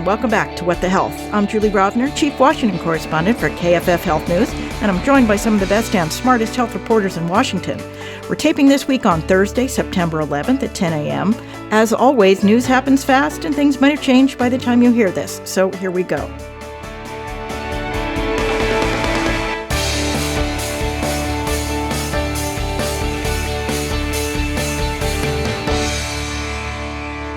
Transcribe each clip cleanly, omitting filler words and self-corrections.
welcome back to What the Health. I'm Julie Rovner, Chief Washington Correspondent for KFF Health News, and I'm joined by some of the best and smartest health reporters in Washington. We're taping this week on Thursday, September 11th at 10 a.m. As always, news happens fast and things might have changed by the time you hear this, so here we go.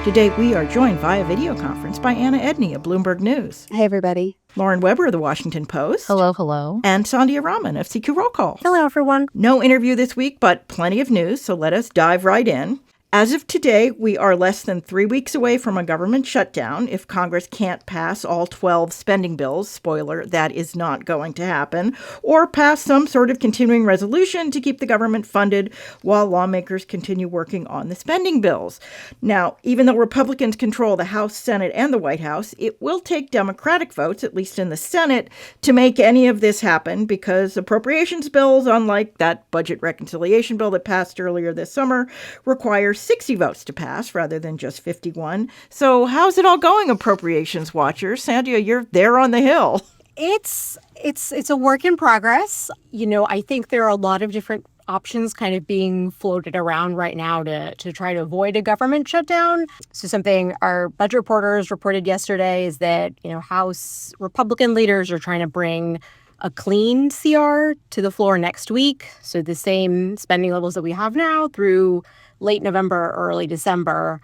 Today, we are joined via video conference by Anna Edney of Bloomberg News. Hey, everybody. Lauren Weber of The Washington Post. Hello, hello. And Sandhya Raman of CQ Roll Call. Hello, everyone. No interview this week, but plenty of news, so let us dive right in. As of today, we are less than 3 weeks away from a government shutdown if Congress can't pass all 12 spending bills, spoiler, that is not going to happen, or pass some sort of continuing resolution to keep the government funded while lawmakers continue working on the spending bills. Now, even though Republicans control the House, Senate, and the White House, it will take Democratic votes, at least in the Senate, to make any of this happen because appropriations bills, unlike that budget reconciliation bill that passed earlier this summer, require 60 votes to pass rather than just 51. So how's it all going, appropriations watchers? Sandhya, you're there on the Hill. It's a work in progress. You know, I think there are a lot of different options kind of being floated around right now to try to avoid a government shutdown. So something our budget reporters reported yesterday is that, you know, House Republican leaders are trying to bring a clean CR to the floor next week. So the same spending levels that we have now through late November, early December.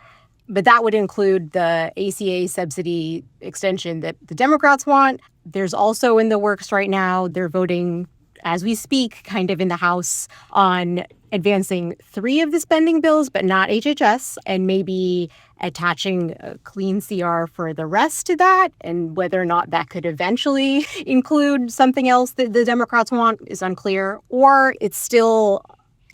But that would include the ACA subsidy extension that the Democrats want. There's also in the works right now, they're voting as we speak, kind of in the House on advancing 3 of the spending bills, but not HHS, and maybe attaching a clean CR for the rest to that. And whether or not that could eventually include something else that the Democrats want is unclear, or it's still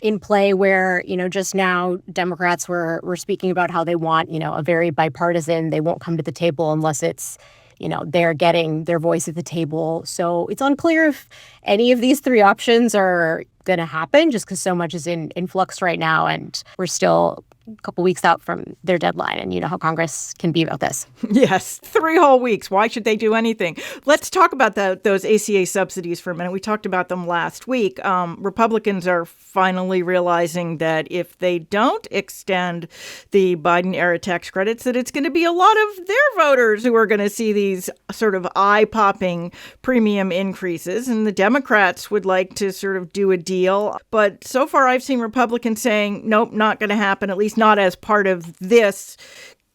in play where, you know, just now Democrats were speaking about how they want, you know, a very bipartisan, they won't come to the table unless it's, you know, they're getting their voice at the table. So it's unclear if any of these 3 options are going to happen just because so much is in flux right now. And we're still a couple weeks out from their deadline. And you know how Congress can be about this. Yes, 3 whole weeks. Why should they do anything? Let's talk about those ACA subsidies for a minute. We talked about them last week. Republicans are finally realizing that if they don't extend the Biden-era tax credits, that it's going to be a lot of their voters who are going to see these sort of eye-popping premium increases. And the Democrats would like to sort of do a deal. But so far, I've seen Republicans saying, nope, not going to happen, at least not as part of this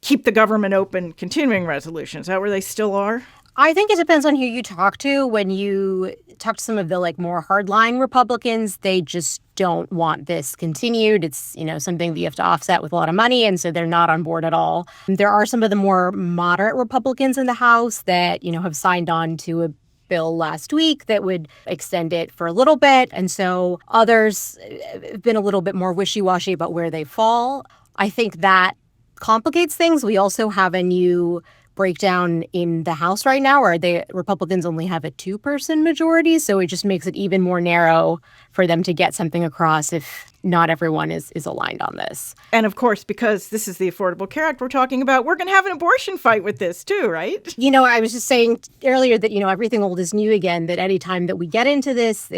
keep the government open continuing resolution. Is that where they still are? I think it depends on who you talk to. When you talk to some of the more hardline Republicans, they just don't want this continued. It's, you know, something that you have to offset with a lot of money, and so they're not on board at all. There are some of the more moderate Republicans in the House that, you know, have signed on to a bill last week that would extend it for a little bit. And so others have been a little bit more wishy-washy about where they fall. I think that complicates things. We also have a new breakdown in the House right now where the Republicans only have a 2-person majority. So it just makes it even more narrow for them to get something across if not everyone is aligned on this. And of course, because this is the Affordable Care Act we're talking about, we're going to have an abortion fight with this too, right? You know, I was just saying earlier that, you know, everything old is new again, that any time that we get into this,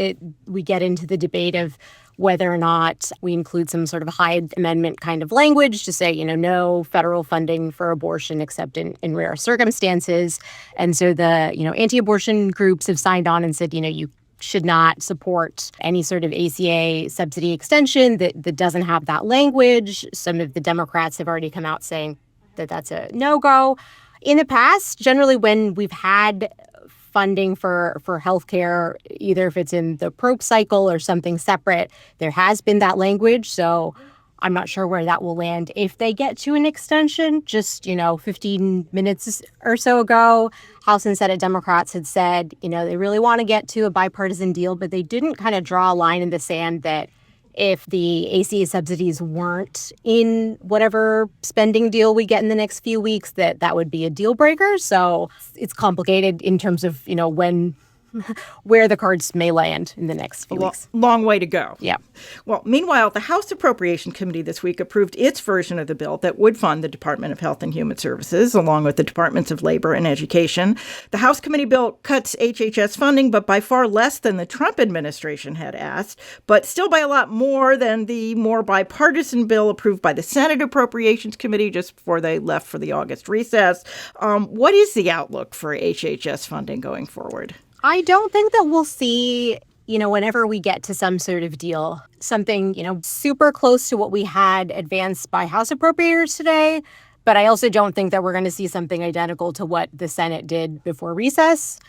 we get into the debate of whether or not we include some sort of Hyde Amendment kind of language to say, you know, no federal funding for abortion except in rare circumstances. And so the, you know, anti-abortion groups have signed on and said, you know, you should not support any sort of ACA subsidy extension that doesn't have that language. Some of the Democrats have already come out saying that that's a no-go. In the past, generally when we've had funding for healthcare, either if it's in the probe cycle or something separate, there has been that language. So I'm not sure where that will land if they get to an extension. Just, you know, 15 minutes or so ago, House and Senate Democrats had said, you know, they really want to get to a bipartisan deal, but they didn't kind of draw a line in the sand that if the ACA subsidies weren't in whatever spending deal we get in the next few weeks, that would be a deal breaker. So it's complicated in terms of, you know, when where the cards may land in the next few weeks. Long way to go. Yeah. Well, meanwhile, the House Appropriations Committee this week approved its version of the bill that would fund the Department of Health and Human Services, along with the Departments of Labor and Education. The House committee bill cuts HHS funding, but by far less than the Trump administration had asked, but still by a lot more than the more bipartisan bill approved by the Senate Appropriations Committee just before they left for the August recess. What is the outlook for HHS funding going forward? I don't think that we'll see, whenever we get to some sort of deal, something, super close to what we had advanced by House appropriators today. But I also don't think that we're going to see something identical to what the Senate did before recess.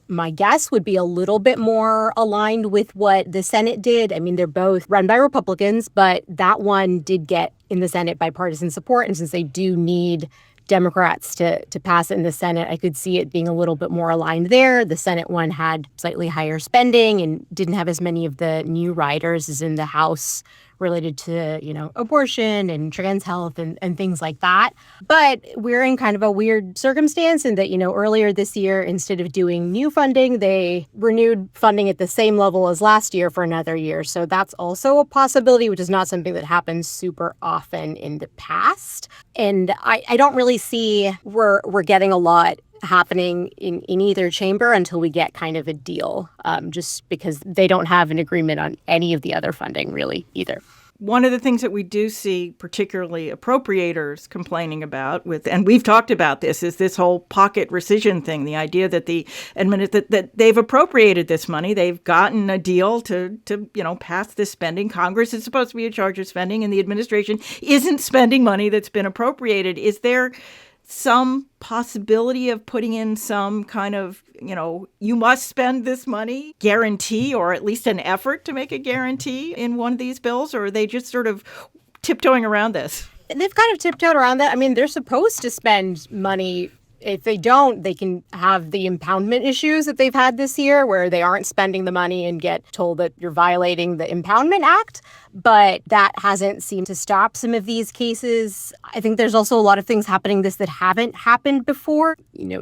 My guess would be a little bit more aligned with what the Senate did. I mean, they're both run by Republicans, but that one did get in the Senate bipartisan support. And since they do need Democrats to pass it in the Senate, I could see it being a little bit more aligned there. The Senate one had slightly higher spending and didn't have as many of the new riders as in the House related to, abortion and trans health and things like that. But we're in kind of a weird circumstance in that, earlier this year, instead of doing new funding, they renewed funding at the same level as last year for another year. So that's also a possibility, which is not something that happens super often in the past. And I don't really see we're getting a lot happening in either chamber until we get kind of a deal, just because they don't have an agreement on any of the other funding really either. One of the things that we do see, particularly appropriators complaining about and we've talked about this, is this whole pocket rescission thing, the idea that that they've appropriated this money, they've gotten a deal to pass this spending. Congress is supposed to be in charge of spending, and the administration isn't spending money that's been appropriated. Is there some possibility of putting in some kind of, you must spend this money guarantee, or at least an effort to make a guarantee in one of these bills? Or are they just sort of tiptoeing around this? They've kind of tiptoed around that. I mean, they're supposed to spend money. If they don't, they can have the impoundment issues that they've had this year where they aren't spending the money and get told that you're violating the Impoundment Act. But that hasn't seemed to stop some of these cases. I think there's also a lot of things happening that haven't happened before.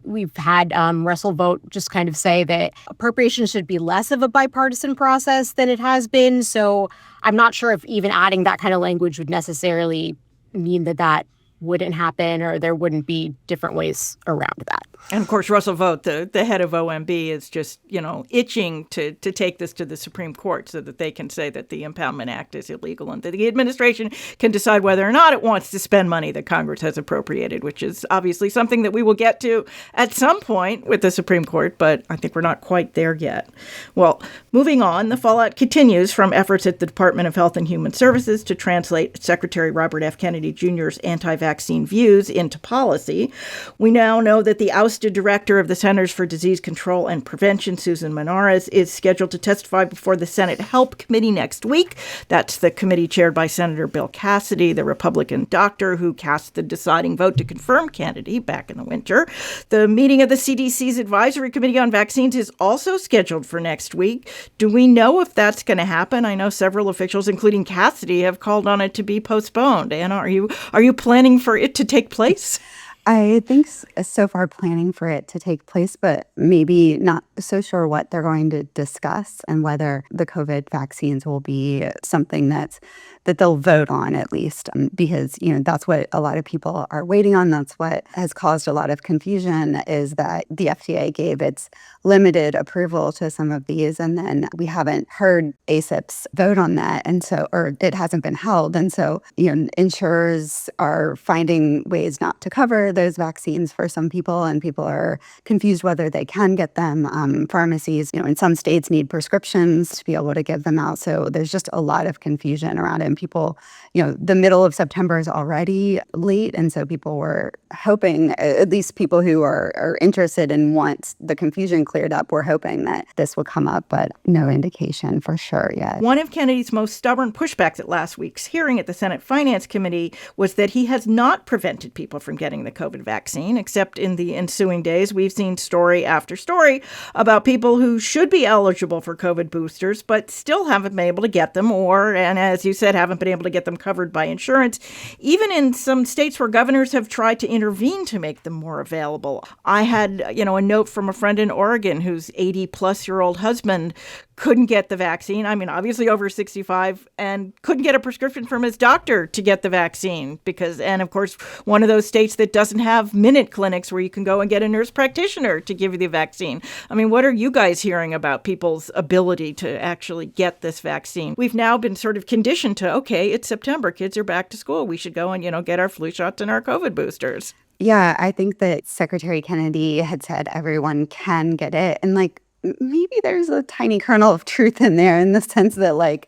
We've had Russell Vogt just kind of say that appropriations should be less of a bipartisan process than it has been. So I'm not sure if even adding that kind of language would necessarily mean that wouldn't happen or there wouldn't be different ways around that. And of course, Russell Vogt, the head of OMB, is just, itching to take this to the Supreme Court so that they can say that the Impoundment Act is illegal and that the administration can decide whether or not it wants to spend money that Congress has appropriated, which is obviously something that we will get to at some point with the Supreme Court, but I think we're not quite there yet. Well, moving on, the fallout continues from efforts at the Department of Health and Human Services to translate Secretary Robert F. Kennedy Jr.'s anti-vaccine views into policy. We now know that the ousted director of the Centers for Disease Control and Prevention, Susan Menares, is scheduled to testify before the Senate Help Committee next week. That's the committee chaired by Senator Bill Cassidy, the Republican doctor who cast the deciding vote to confirm Kennedy back in the winter. The meeting of the CDC's Advisory Committee on Vaccines is also scheduled for next week. Do we know if that's going to happen? I know several officials, including Cassidy, have called on it to be postponed. Anna, are you planning for it to take place? I think so far planning for it to take place, but maybe not so sure what they're going to discuss and whether the COVID vaccines will be something that they'll vote on at least, because, that's what a lot of people are waiting on. That's what has caused a lot of confusion, is that the FDA gave its limited approval to some of these, and then we haven't heard ACIP's vote on that, and so, or it hasn't been held. And so, insurers are finding ways not to cover those vaccines for some people, and people are confused whether they can get them. Pharmacies, in some states need prescriptions to be able to give them out. So there's just a lot of confusion around it. And people, the middle of September is already late. And so people were hoping, at least people who are interested and want the confusion cleared up, were hoping that this would come up, but no indication for sure yet. One of Kennedy's most stubborn pushbacks at last week's hearing at the Senate Finance Committee was that he has not prevented people from getting the COVID vaccine, except in the ensuing days, we've seen story after story about people who should be eligible for COVID boosters, but still haven't been able to get them, and as you said, haven't been able to get them covered by insurance, even in some states where governors have tried to intervene to make them more available. I had, a note from a friend in Oregon whose 80-plus-year-old husband couldn't get the vaccine. I mean, obviously over 65, and couldn't get a prescription from his doctor to get the vaccine and of course, one of those states that doesn't have minute clinics where you can go and get a nurse practitioner to give you the vaccine. I mean, what are you guys hearing about people's ability to actually get this vaccine? We've now been sort of conditioned to, okay, it's September, kids are back to school. We should go and, get our flu shots and our COVID boosters. Yeah, I think that Secretary Kennedy had said everyone can get it. And maybe there's a tiny kernel of truth in there in the sense that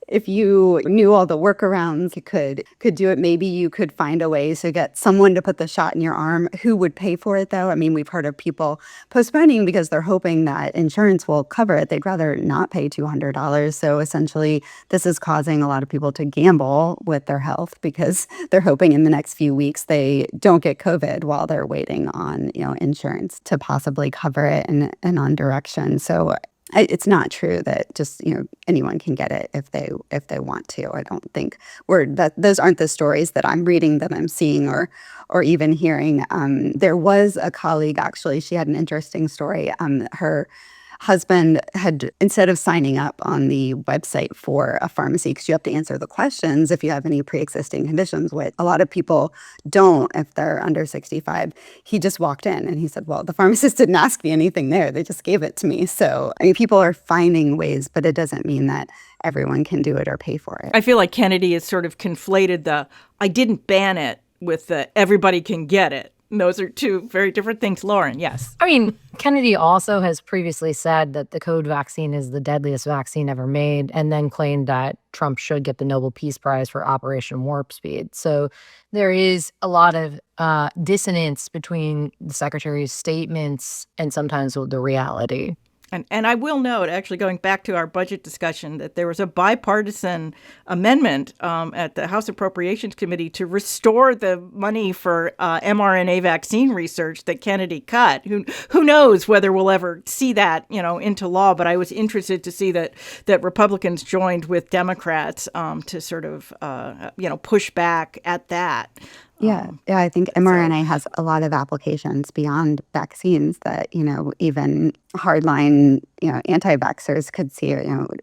if you knew all the workarounds, you could do it. Maybe you could find a way to get someone to put the shot in your arm. Who would pay for it, though? I mean, we've heard of people postponing because they're hoping that insurance will cover it. They'd rather not pay $200. So essentially, this is causing a lot of people to gamble with their health because they're hoping in the next few weeks they don't get COVID while they're waiting on, insurance to possibly cover it and on direction. So it's not true that just anyone can get it if they want to. I don't think those aren't the stories that I'm reading, that I'm seeing, or even hearing. There was a colleague, actually, she had an interesting story. Her husband had, instead of signing up on the website for a pharmacy, because you have to answer the questions if you have any pre-existing conditions, which a lot of people don't if they're under 65, he just walked in and he said, well, the pharmacist didn't ask me anything there. They just gave it to me. So, I mean, people are finding ways, but it doesn't mean that everyone can do it or pay for it. I feel like Kennedy has sort of conflated I didn't ban it with the everybody can get it. And those are two very different things. Lauren, yes. I mean, Kennedy also has previously said that the COVID vaccine is the deadliest vaccine ever made, and then claimed that Trump should get the Nobel Peace Prize for Operation Warp Speed. So there is a lot of dissonance between the secretary's statements and sometimes the reality. And I will note, actually going back to our budget discussion, that there was a bipartisan amendment at the House Appropriations Committee to restore the money for mRNA vaccine research that Kennedy cut. Who knows whether we'll ever see that, into law? But I was interested to see that Republicans joined with Democrats to sort of, push back at that. Yeah, I think mRNA has a lot of applications beyond vaccines that, even hardline, anti-vaxxers could see,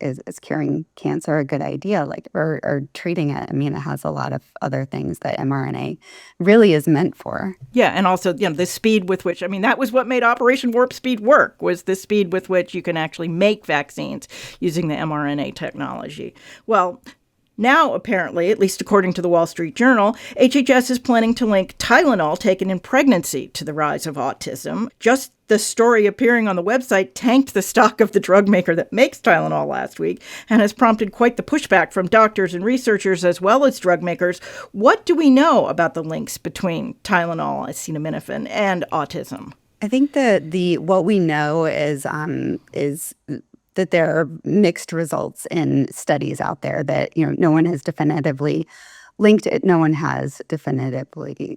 is curing cancer a good idea, or treating it. I mean, it has a lot of other things that mRNA really is meant for. Yeah, and also, the speed with which, that was what made Operation Warp Speed work, was the speed with which you can actually make vaccines using the mRNA technology. Well, now, apparently, at least according to the Wall Street Journal, HHS is planning to link Tylenol taken in pregnancy to the rise of autism. Just the story appearing on the website tanked the stock of the drug maker that makes Tylenol last week and has prompted quite the pushback from doctors and researchers as well as drug makers. What do we know about the links between Tylenol, acetaminophen, and autism? I think that what we know is that there are mixed results in studies out there that, no one has definitively linked it. No one has definitively,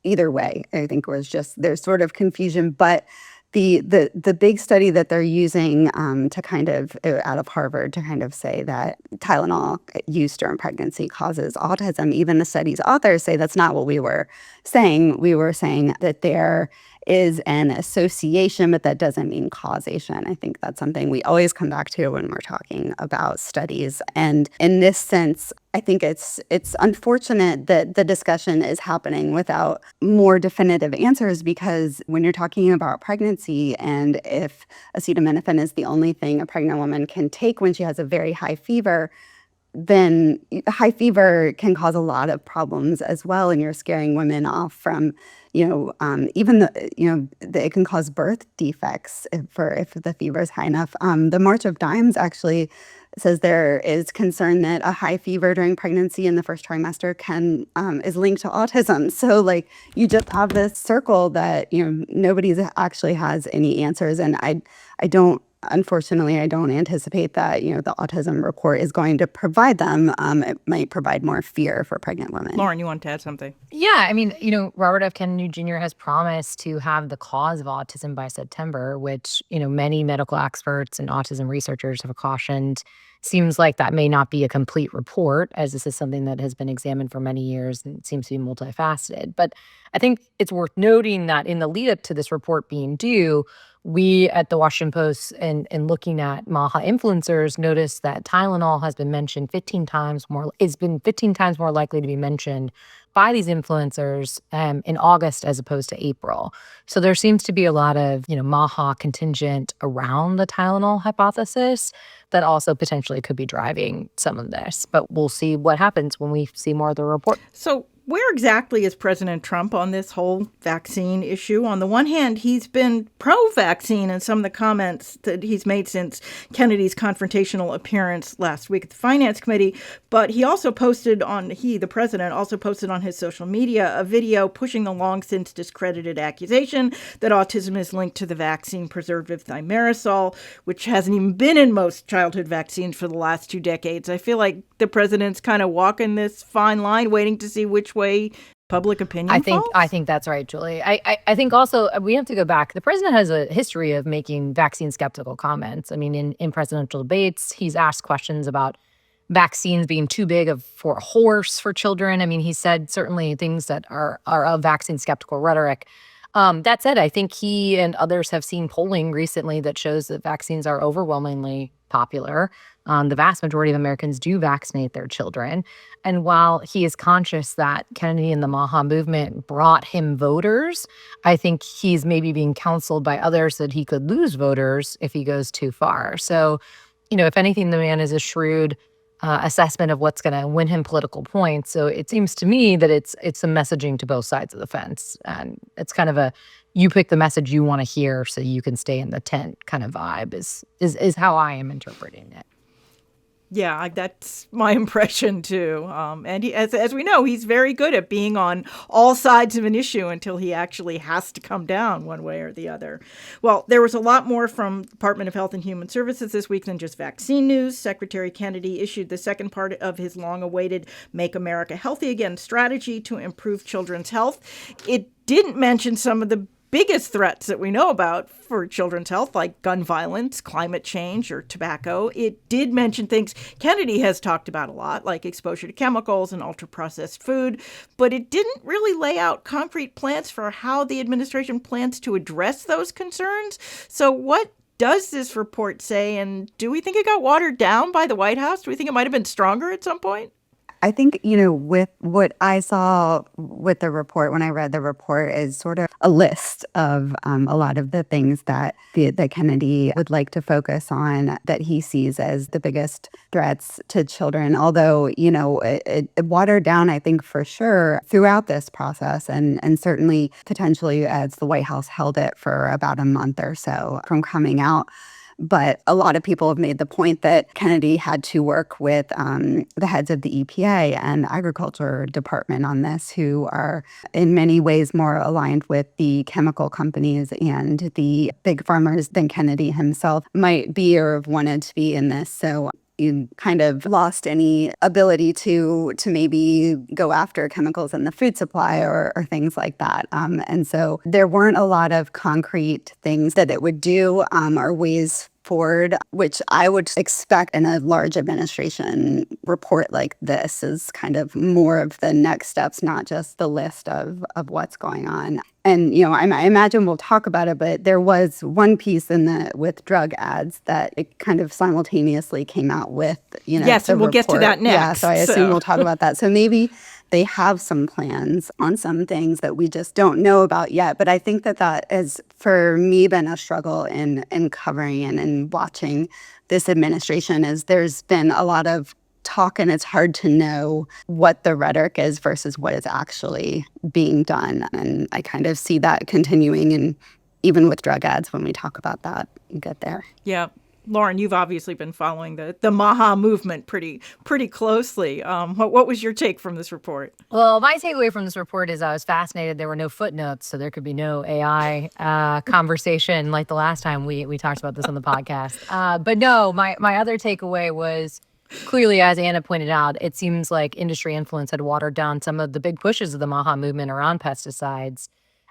either way. I think there's sort of confusion, but the big study that they're using to kind of, out of Harvard, to kind of say that Tylenol used during pregnancy causes autism, even the study's authors say that's not what we were saying. We were saying that there is an association, but that doesn't mean causation. I think that's something we always come back to when we're talking about studies. And in this sense, I think it's unfortunate that the discussion is happening without more definitive answers, because when you're talking about pregnancy, and if acetaminophen is the only thing a pregnant woman can take when she has a very high fever, then high fever can cause a lot of problems as well, and you're scaring women off from, even it can cause birth defects if the fever is high enough. The March of Dimes actually says there is concern that a high fever during pregnancy in the first trimester is linked to autism. So you just have this circle that nobody actually has any answers, and I don't Unfortunately, I don't anticipate that, the autism report is going to provide them. It might provide more fear for pregnant women. Lauren, you want to add something? Yeah, I mean, Robert F. Kennedy Jr. has promised to have the cause of autism by September, which, many medical experts and autism researchers have cautioned. Seems like that may not be a complete report, as this is something that has been examined for many years and it seems to be multifaceted. But I think it's worth noting that in the lead up to this report being due, we at the Washington Post and looking at MAHA influencers noticed that Tylenol has been mentioned 15 times more. It's been 15 times more likely to be mentioned by these influencers in August as opposed to April. So there seems to be a lot of, MAHA contingent around the Tylenol hypothesis that also potentially could be driving some of this. But we'll see what happens when we see more of the report. So where exactly is President Trump on this whole vaccine issue? On the one hand, he's been pro-vaccine in some of the comments that he's made since Kennedy's confrontational appearance last week at the Finance Committee. But he also the president, also posted on his social media a video pushing the long since discredited accusation that autism is linked to the vaccine preservative thimerosal, which hasn't even been in most childhood vaccines for the last 2 decades. I feel like the president's kind of walking this fine line, waiting to see which way public opinion falls. I think that's right, Julie. I think also we have to go back. The president has a history of making vaccine skeptical comments. I mean, in presidential debates, he's asked questions about vaccines being too big for a horse for children. I mean, he said certainly things that are of vaccine skeptical rhetoric. That said, I think he and others have seen polling recently that shows that vaccines are overwhelmingly popular. The vast majority of Americans do vaccinate their children. And while he is conscious that Kennedy and the MAHA movement brought him voters, I think he's maybe being counseled by others that he could lose voters if he goes too far. So, if anything, the man is a shrewd assessment of what's going to win him political points. So it seems to me that it's a messaging to both sides of the fence. And it's kind of you pick the message you want to hear so you can stay in the tent kind of vibe is how I am interpreting it. Yeah, that's my impression too. And as we know, he's very good at being on all sides of an issue until he actually has to come down one way or the other. Well, there was a lot more from the Department of Health and Human Services this week than just vaccine news. Secretary Kennedy issued the second part of his long-awaited Make America Healthy Again strategy to improve children's health. It didn't mention some of the biggest threats that we know about for children's health, like gun violence, climate change, or tobacco. It did mention things Kennedy has talked about a lot, like exposure to chemicals and ultra-processed food, but it didn't really lay out concrete plans for how the administration plans to address those concerns. So what does this report say, and do we think it got watered down by the White House? Do we think it might have been stronger at some point? I think, with what I saw with the report, when I read the report, is sort of a list of a lot of the things that that Kennedy would like to focus on that he sees as the biggest threats to children. Although, it watered down, I think, for sure throughout this process and certainly potentially as the White House held it for about a month or so from coming out. But a lot of people have made the point that Kennedy had to work with the heads of the EPA and Agriculture Department on this, who are in many ways more aligned with the chemical companies and the big farmers than Kennedy himself might be or have wanted to be in this. So you kind of lost any ability to maybe go after chemicals in the food supply or things like that. And so there weren't a lot of concrete things that it would do or ways forward, which I would expect in a large administration report like this is kind of more of the next steps, not just the list of what's going on. And, I imagine we'll talk about it, but there was one piece with drug ads that it kind of simultaneously came out with, Yes, and we'll get to that next. Yeah, so I assume we'll talk about that. So maybe they have some plans on some things that we just don't know about yet. But I think that has, for me, been a struggle in covering and watching this administration is there's been a lot of talk and it's hard to know what the rhetoric is versus what is actually being done. And I kind of see that continuing and even with drug ads when we talk about that, you get there. Yeah. Lauren, you've obviously been following the MAHA movement pretty closely. What was your take from this report? Well, my takeaway from this report is I was fascinated. There were no footnotes, so there could be no AI conversation like the last time we talked about this on the podcast. But no, my other takeaway was clearly, as Anna pointed out, it seems like industry influence had watered down some of the big pushes of the MAHA movement around pesticides.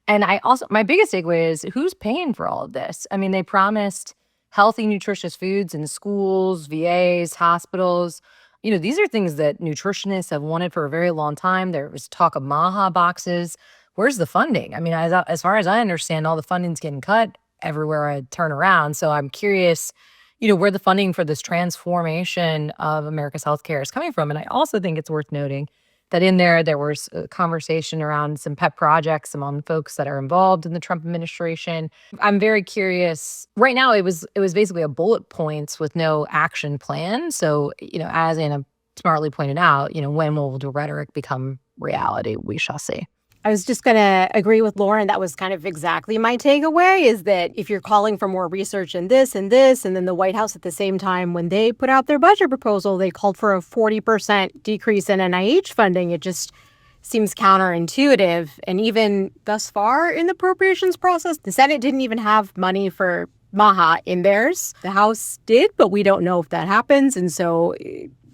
And my biggest takeaway is who's paying for all of this? I mean, they promised healthy, nutritious foods in schools, VAs, hospitals. These are things that nutritionists have wanted for a very long time. There was talk of MAHA boxes. Where's the funding? I mean, as far as I understand, all the funding's getting cut everywhere I turn around. So I'm curious, where the funding for this transformation of America's healthcare is coming from. And I also think it's worth noting that in there was a conversation around some pet projects among folks that are involved in the Trump administration. I'm very curious. Right now, it was basically a bullet points with no action plan. So, as Anna smartly pointed out, when will the rhetoric become reality? We shall see. I was just going to agree with Lauren. That was kind of exactly my takeaway, is that if you're calling for more research in this and this, and then the White House at the same time, when they put out their budget proposal, they called for a 40% decrease in NIH funding. It just seems counterintuitive. And even thus far in the appropriations process, the Senate didn't even have money for MAHA in theirs. The House did, but we don't know if that happens. And so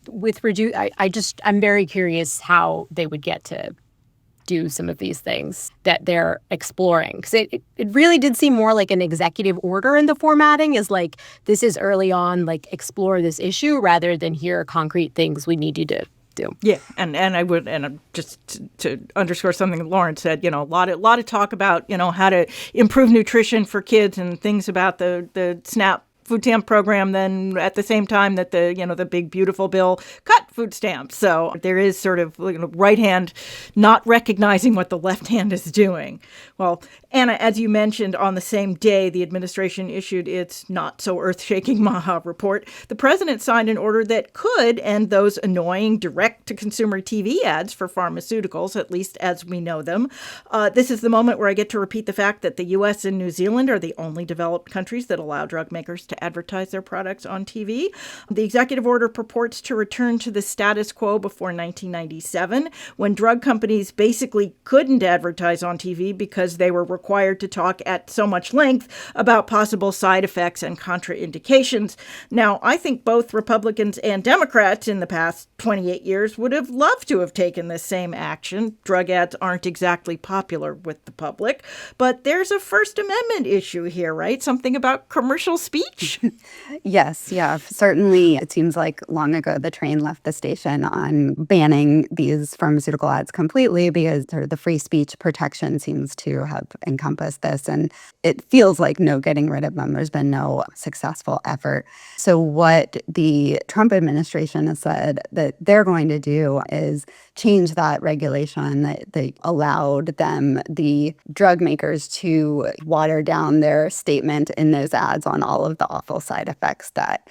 with I'm very curious how they would get to do some of these things that they're exploring. Because it really did seem more like an executive order in the formatting, is like, this is early on, like, explore this issue rather than here are concrete things we need you to do. Yeah, and just to underscore something that Lauren said, a lot of talk about, how to improve nutrition for kids and things about the SNAP food stamp program, then at the same time that the big beautiful bill cut food stamps. So there is sort of right hand not recognizing what the left hand is doing. Well, Anna, as you mentioned, on the same day the administration issued its not so earth-shaking MAHA report, the president signed an order that could end those annoying direct-to-consumer TV ads for pharmaceuticals, at least as we know them. This is the moment where I get to repeat the fact that the U.S. and New Zealand are the only developed countries that allow drug makers to advertise their products on TV. The executive order purports to return to the status quo before 1997, when drug companies basically couldn't advertise on TV because they were required to talk at so much length about possible side effects and contraindications. Now, I think both Republicans and Democrats in the past 28 years would have loved to have taken this same action. Drug ads aren't exactly popular with the public, but there's a First Amendment issue here, right? Something about commercial speech? Yes, yeah. Certainly, it seems like long ago the train left the station on banning these pharmaceutical ads completely, because sort of the free speech protection seems to have encompassed this. And it feels like no getting rid of them. There's been no successful effort. So what the Trump administration has said that they're going to do is change that regulation that they allowed them, the drug makers, to water down their statement in those ads on all of the awful side effects that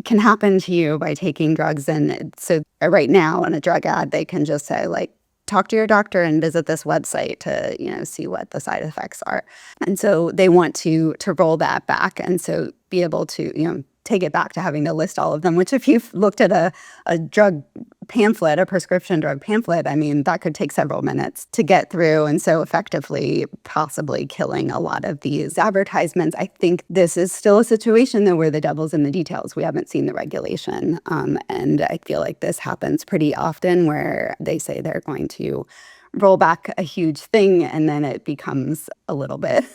can happen to you by taking drugs. And so right now in a drug ad, they can just say, like, talk to your doctor and visit this website to, see what the side effects are. And so they want to roll that back. And so be able to, take it back to having to list all of them, which if you've looked at a drug pamphlet, a prescription drug pamphlet, I mean, that could take several minutes to get through. And so effectively possibly killing a lot of these advertisements. I think this is still a situation, though, where the devil's in the details. We haven't seen the regulation. And I feel like this happens pretty often, where they say they're going to roll back a huge thing, and then it becomes a little bit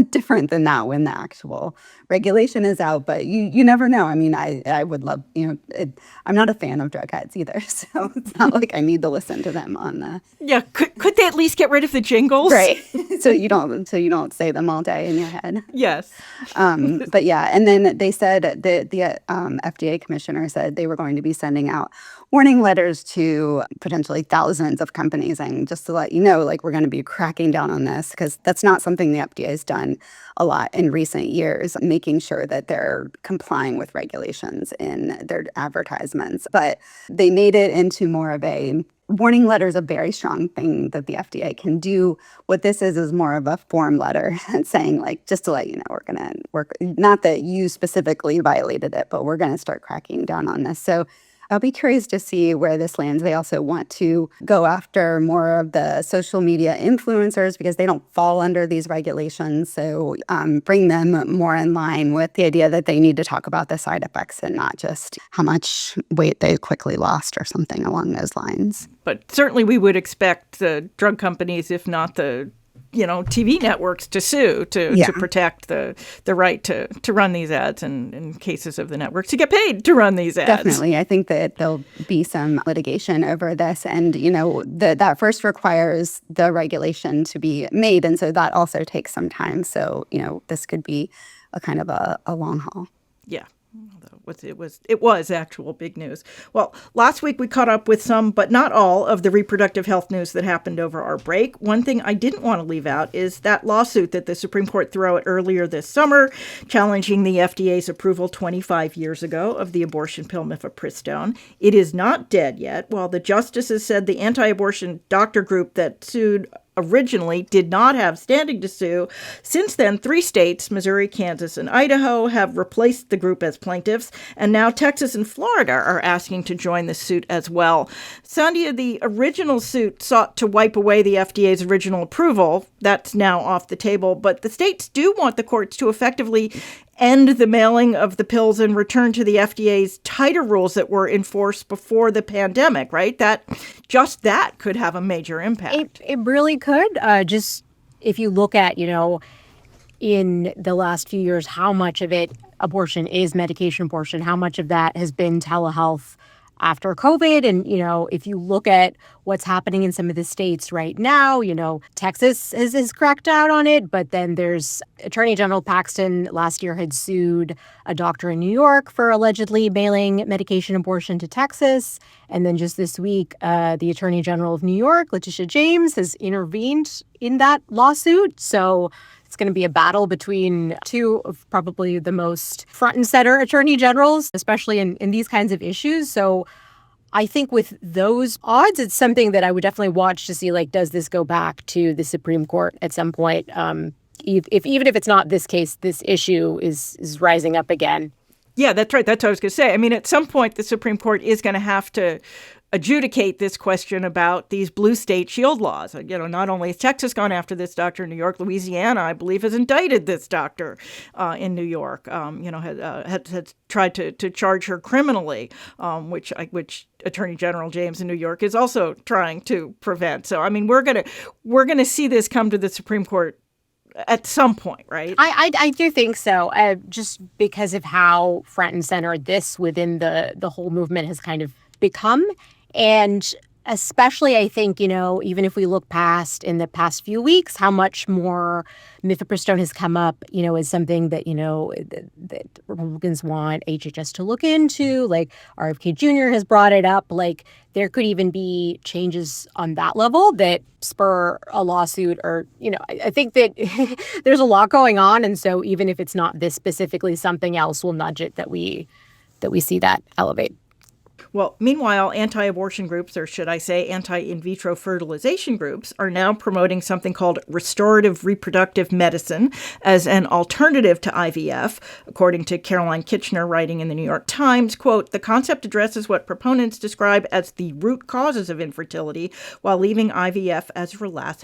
different than that when the actual regulation is out. But you never know. I mean, I would love, I'm not a fan of drug ads either, so it's not like I need to listen to them on the... Yeah, could they at least get rid of the jingles? Right, so you don't say them all day in your head. Yes. But yeah, and then they said, the FDA commissioner said they were going to be sending out warning letters to potentially thousands of companies, and just to let you know, like, we're going to be cracking down on this, because that's not something the FDA has done a lot in recent years, making sure that they're complying with regulations in their advertisements. But they made it into more of a warning letter is a very strong thing that the FDA can do. What this is more of a form letter saying, like, just to let you know, we're going to work, not that you specifically violated it, but we're going to start cracking down on this. So I'll be curious to see where this lands. They also want to go after more of the social media influencers because they don't fall under these regulations. So bring them more in line with the idea that they need to talk about the side effects and not just how much weight they quickly lost or something along those lines. But certainly we would expect the drug companies, if not the TV networks, to sue to protect the right to run these ads, and in cases of the networks to get paid to run these ads. Definitely. I think that there'll be some litigation over this. And, that first requires the regulation to be made. And so that also takes some time. So, this could be a kind of a long haul. Yeah. It was actual big news. Well, last week we caught up with some, but not all, of the reproductive health news that happened over our break. One thing I didn't want to leave out is that lawsuit that the Supreme Court threw out earlier this summer, challenging the FDA's approval 25 years ago of the abortion pill mifepristone. It is not dead yet. While the justices said the anti-abortion doctor group that sued originally did not have standing to sue. Since then, 3 states, Missouri, Kansas, and Idaho, have replaced the group as plaintiffs, and now Texas and Florida are asking to join the suit as well. Sandhya, the original suit sought to wipe away the FDA's original approval. That's now off the table, but the states do want the courts to effectively end the mailing of the pills and return to the FDA's tighter rules that were enforced before the pandemic, right? That could have a major impact. It really could. Just if you look at, in the last few years, how much of it abortion is medication abortion, how much of that has been telehealth after COVID. And, if you look at what's happening in some of the states right now, Texas has cracked out on it. But then there's Attorney General Paxton last year had sued a doctor in New York for allegedly mailing medication abortion to Texas. And then just this week, the Attorney General of New York, Letitia James, has intervened in that lawsuit. So it's going to be a battle between 2 of probably the most front and center attorney generals, especially in these kinds of issues. So I think with those odds, it's something that I would definitely watch to see, like, does this go back to the Supreme Court at some point? Even if it's not this case, this issue is rising up again. Yeah, that's right. That's what I was going to say. I mean, at some point, the Supreme Court is going to have to adjudicate this question about these blue state shield laws. Not only has Texas gone after this doctor in New York, Louisiana, I believe, has indicted this doctor in New York. Has tried to charge her criminally, which Attorney General James in New York is also trying to prevent. So, I mean, we're gonna see this come to the Supreme Court at some point, right? I do think so, just because of how front and center this within the whole movement has kind of become. And especially, I think, even if we look past in the past few weeks, how much more mifepristone has come up, as something that, that Republicans want HHS to look into. Like RFK Jr. has brought it up. Like there could even be changes on that level that spur a lawsuit or, I think that there's a lot going on. And so even if it's not this specifically, something else will nudge it that we see that elevate. Well, meanwhile, anti-abortion groups, or should I say anti-in vitro fertilization groups, are now promoting something called restorative reproductive medicine as an alternative to IVF. According to Caroline Kitchener, writing in the New York Times, quote, the concept addresses what proponents describe as the root causes of infertility while leaving IVF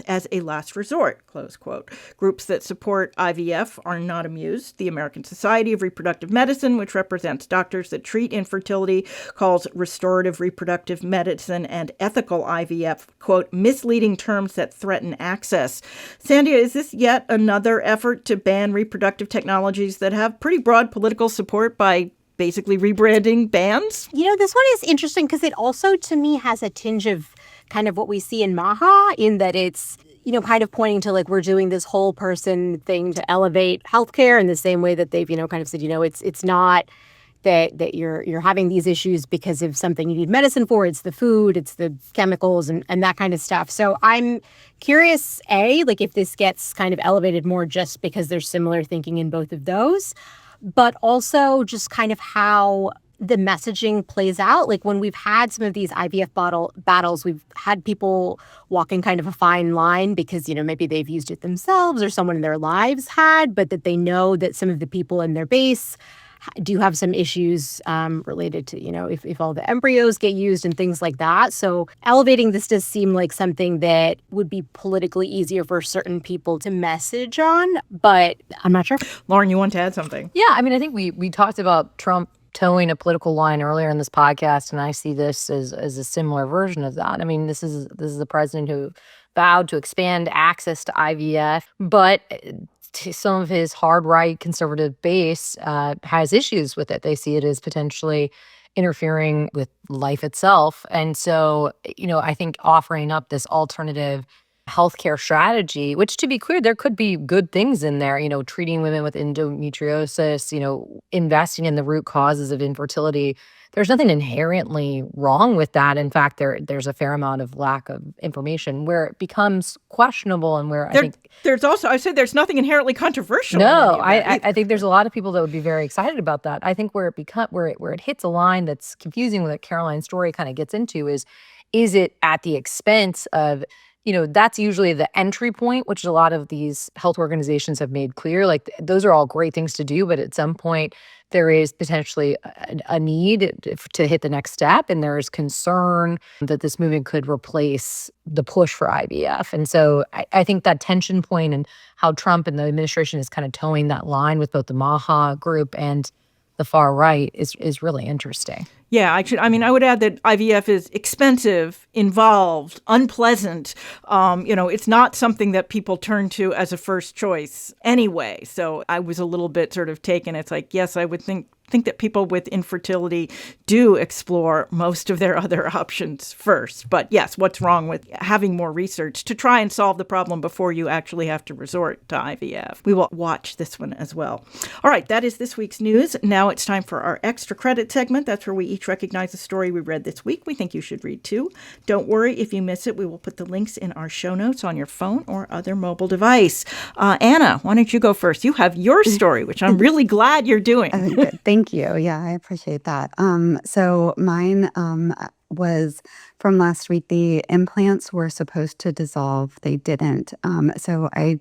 as a last resort, close quote. Groups that support IVF are not amused. The American Society of Reproductive Medicine, which represents doctors that treat infertility, calls restorative reproductive medicine and ethical IVF, quote, misleading terms that threaten access. Sandhya, is this yet another effort to ban reproductive technologies that have pretty broad political support by basically rebranding bans? This one is interesting because it also, to me, has a tinge of kind of what we see in MAHA, in that it's, kind of pointing to, like, we're doing this whole person thing to elevate healthcare in the same way that they've, kind of said, it's not that you're having these issues because of something you need medicine for. It's the food, it's the chemicals and that kind of stuff. So I'm curious, if this gets kind of elevated more just because there's similar thinking in both of those, but also just kind of how the messaging plays out. Like when we've had some of these IVF battles, we've had people walking kind of a fine line because, maybe they've used it themselves or someone in their lives had, but that they know that some of the people in their base do have some issues related to, if all the embryos get used and things like that. So elevating this does seem like something that would be politically easier for certain people to message on, but I'm not sure. Lauren, you want to add something? Yeah, I mean, I think we talked about Trump towing a political line earlier in this podcast, and I see this as a similar version of that. I mean, this is the president who vowed to expand access to IVF, but some of his hard right conservative base has issues with it. They see it as potentially interfering with life itself. And so, I think offering up this alternative healthcare strategy, which, to be clear, there could be good things in there, treating women with endometriosis, investing in the root causes of infertility. There's nothing inherently wrong with that. In fact, there's a fair amount of lack of information where it becomes questionable, and where I think there's also, I said there's nothing inherently controversial. No, I think there's a lot of people that would be very excited about that. I think where it hits a line that's confusing, that Caroline's story kind of gets into, is it at the expense of, that's usually the entry point, which a lot of these health organizations have made clear. Like, those are all great things to do, but at some point there is potentially a need to hit the next step, and there is concern that this movement could replace the push for IVF. And so I think that tension point and how Trump and the administration is kind of towing that line with both the MAHA group and the far right is really interesting. Yeah, I would add that IVF is expensive, involved, unpleasant. It's not something that people turn to as a first choice anyway. So I was a little bit sort of taken. It's like, yes, I would think that people with infertility do explore most of their other options first. But yes, what's wrong with having more research to try and solve the problem before you actually have to resort to IVF? We will watch this one as well. All right, that is this week's news. Now it's time for our extra credit segment. That's where we each recognize a story we read this week we think you should read too. Don't worry if you miss it. We will put the links in our show notes on your phone or other mobile device. Anna, why don't you go first? You have your story, which I'm really glad you're doing. Thank you. Yeah, I appreciate that. So mine was from last week. The implants were supposed to dissolve. They didn't. So I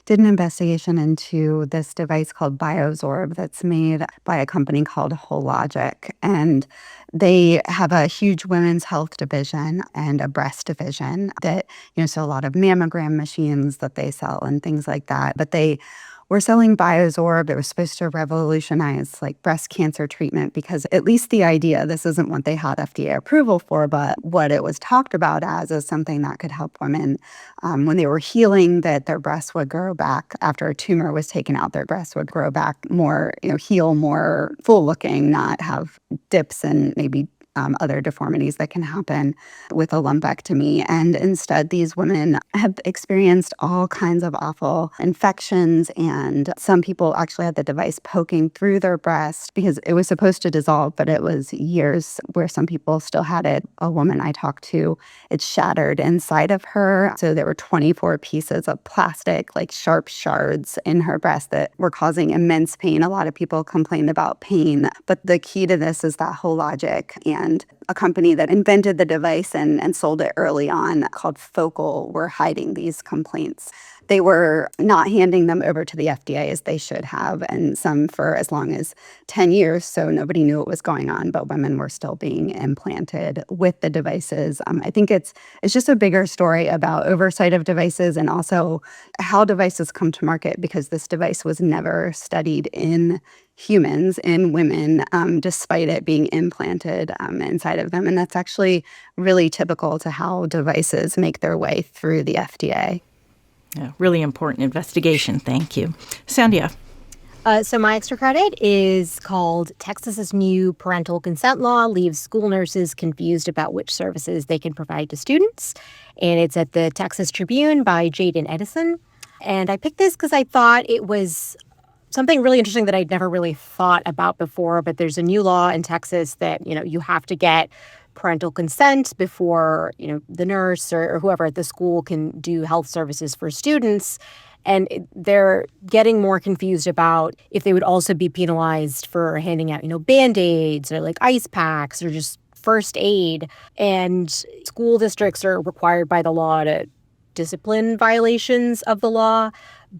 did an investigation into this device called Biosorb that's made by a company called Hologic. And they have a huge women's health division and a breast division that, so a lot of mammogram machines that they sell and things like that. But they were selling Biosorb. It was supposed to revolutionize breast cancer treatment, because at least the idea, this isn't what they had FDA approval for, but what it was talked about as is something that could help women when they were healing, that their breasts would grow back after a tumor was taken out. Their breasts would grow back more, heal more full looking, not have dips and maybe other deformities that can happen with a lumpectomy. And instead, these women have experienced all kinds of awful infections, and some people actually had the device poking through their breast because it was supposed to dissolve, but it was years where some people still had it. A woman I talked to, it shattered inside of her. So there were 24 pieces of plastic, sharp shards in her breast that were causing immense pain. A lot of people complained about pain, but the key to this is that Hologic and a company that invented the device and sold it early on called Focal were hiding these complaints. They were not handing them over to the FDA as they should have, and some for as long as 10 years, so nobody knew what was going on, but women were still being implanted with the devices. I think it's just a bigger story about oversight of devices and also how devices come to market, because this device was never studied in humans, in women, despite it being implanted inside of them. And that's actually really typical to how devices make their way through the FDA. Yeah, really important investigation. Thank you. Sandhya. So my extra credit is called Texas's New Parental Consent Law Leaves School Nurses Confused About Which Services They Can Provide to Students. And it's at the Texas Tribune by Jaden Edison. And I picked this because I thought it was something really interesting that I'd never really thought about before. But there's a new law in Texas that, you have to get parental consent before, the nurse or whoever at the school can do health services for students. And they're getting more confused about if they would also be penalized for handing out, Band-Aids or like ice packs or just first aid. And school districts are required by the law to discipline violations of the law,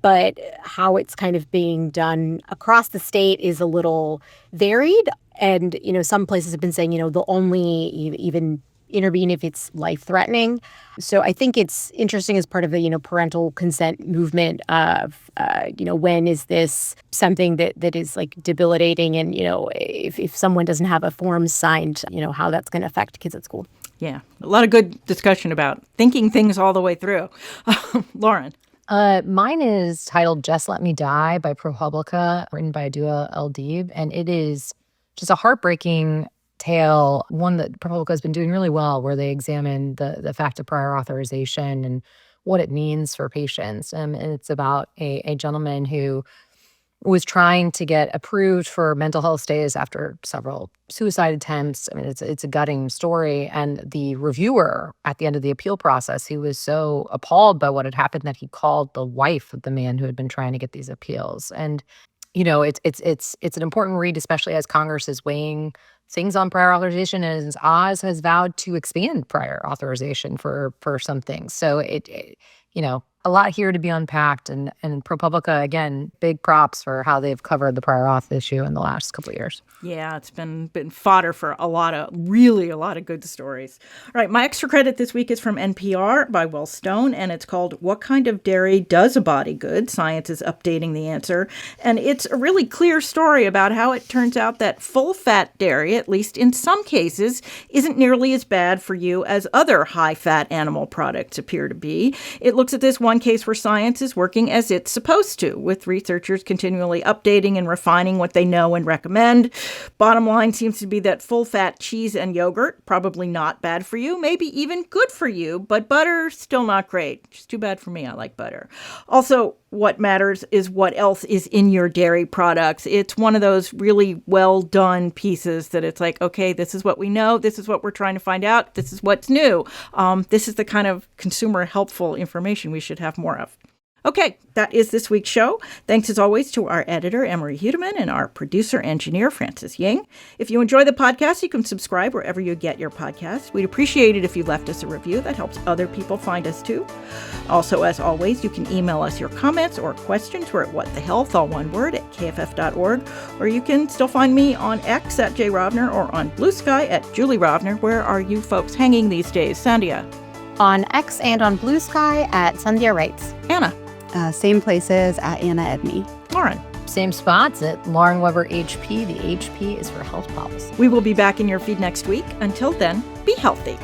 but how it's kind of being done across the state is a little varied. And, some places have been saying, they'll only even intervene if it's life-threatening. So I think it's interesting as part of the, parental consent movement of, when is this something that is like debilitating, and, if someone doesn't have a form signed, how that's going to affect kids at school. Yeah, a lot of good discussion about thinking things all the way through. Lauren. Mine is titled Just Let Me Die by ProPublica, written by Adua El-Deeb. And it is just a heartbreaking tale, one that ProPublica has been doing really well, where they examine the fact of prior authorization and what it means for patients. And it's about a gentleman who was trying to get approved for mental health stays after several suicide attempts. I mean, it's a gutting story. And the reviewer at the end of the appeal process, he was so appalled by what had happened that he called the wife of the man who had been trying to get these appeals. And, it's an important read, especially as Congress is weighing things on prior authorization, and as Oz has vowed to expand prior authorization for some things. So a lot here to be unpacked, and ProPublica, again, big props for how they've covered the prior auth issue in the last couple of years. Yeah, it's been fodder for a lot of good stories. All right, my extra credit this week is from NPR by Will Stone, and it's called What Kind of Dairy Does a Body Good? Science is Updating the Answer. And it's a really clear story about how it turns out that full-fat dairy, at least in some cases, isn't nearly as bad for you as other high-fat animal products appear to be. It looks at this one case where science is working as it's supposed to, with researchers continually updating and refining what they know and recommend. Bottom line seems to be that full-fat cheese and yogurt, probably not bad for you, maybe even good for you, but butter, still not great. Just too bad for me. I like butter. Also, what matters is what else is in your dairy products. It's one of those really well-done pieces that it's like, okay, this is what we know. This is what we're trying to find out. This is what's new. This is the kind of consumer helpful information we should have more of. Okay, that is this week's show. Thanks as always to our editor, Emery Hudeman, and our producer-engineer, Francis Ying. If you enjoy the podcast, you can subscribe wherever you get your podcasts. We'd appreciate it if you left us a review. That helps other people find us too. Also, as always, you can email us your comments or questions. We're at whatthehealth, all one word, at kff.org. Or you can still find me on X at jrovner or on Blue Sky at Julie Rovner. Where are you folks hanging these days? Sandhya. On X and on Blue Sky at Sandhya Writes. Anna. Same places at Anna Edney. Lauren. Same spots at Lauren Weber HP. The HP is for health policy. We will be back in your feed next week. Until then, be healthy.